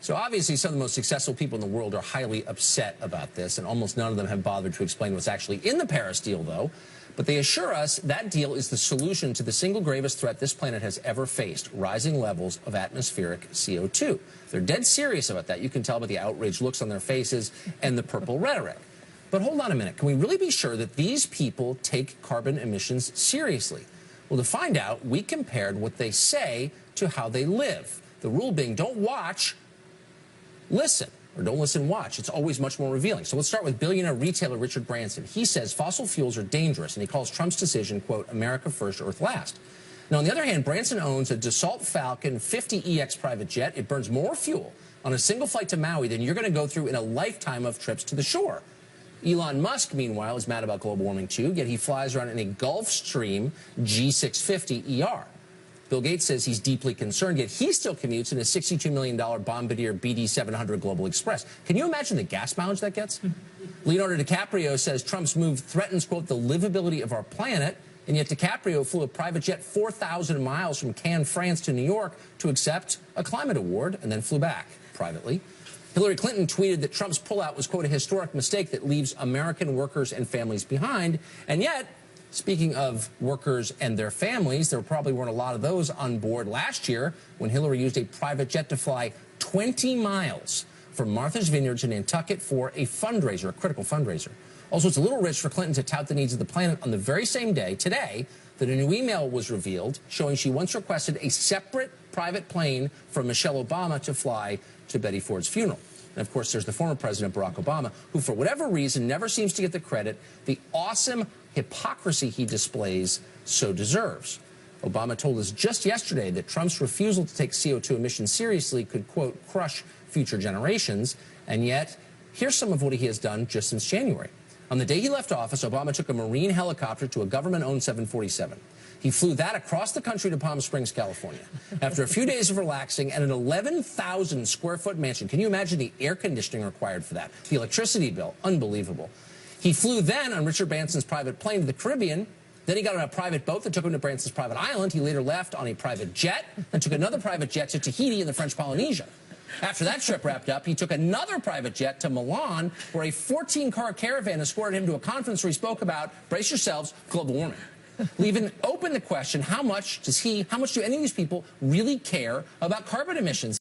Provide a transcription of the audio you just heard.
So obviously some of the most successful people in the world are highly upset about this, and almost none of them have bothered to explain what's actually in the Paris deal, though. But they assure us that deal is the solution to the single gravest threat this planet has ever faced, rising levels of atmospheric CO2. They're dead serious about that. You can tell by the outraged looks on their faces and the purple rhetoric. But hold on a minute. Can we really be sure that these people take carbon emissions seriously? Well, to find out, we compared what they say to how they live. The rule being, don't watch, listen. Or don't listen, watch. It's always much more revealing. So let's start with billionaire retailer Richard Branson. He says fossil fuels are dangerous, and he calls Trump's decision, quote, America first, Earth last. Now, on the other hand, Branson owns a Dassault Falcon 50EX private jet. It burns more fuel on a single flight to Maui than you're going to go through in a lifetime of trips to the shore. Elon Musk, meanwhile, is mad about global warming, too, yet he flies around in a Gulfstream G650ER. Bill Gates says he's deeply concerned, yet he still commutes in a $62 million Bombardier BD700 Global Express. Can you imagine the gas mileage that gets? Leonardo DiCaprio says Trump's move threatens, quote, the livability of our planet, and yet DiCaprio flew a private jet 4,000 miles from Cannes, France to New York to accept a climate award and then flew back privately. Hillary Clinton tweeted that Trump's pullout was, quote, a historic mistake that leaves American workers and families behind, and yet speaking of workers and their families, there probably weren't a lot of those on board last year when Hillary used a private jet to fly 20 miles from Martha's Vineyard to Nantucket for a fundraiser, a critical fundraiser. Also, it's a little rich for Clinton to tout the needs of the planet on the very same day, today, that a new email was revealed showing she once requested a separate private plane from Michelle Obama to fly to Betty Ford's funeral. And, of course, there's the former President, Barack Obama, who, for whatever reason, never seems to get the credit the awesome hypocrisy he displays so deserves. Obama told us just yesterday that Trump's refusal to take CO2 emissions seriously could, quote, crush future generations. And yet, here's some of what he has done just since January. On the day he left office, Obama took a Marine helicopter to a government-owned 747. He flew that across the country to Palm Springs, California. After a few days of relaxing at an 11,000-square-foot mansion, can you imagine the air conditioning required for that? The electricity bill, unbelievable. He flew then on Richard Branson's private plane to the Caribbean. Then he got on a private boat that took him to Branson's private island. He later left on a private jet and took another private jet to Tahiti in the French Polynesia. After that trip wrapped up, he took another private jet to Milan, where a 14-car caravan escorted him to a conference where he spoke about, brace yourselves, global warming. Leaving open the question, how much do any of these people really care about carbon emissions?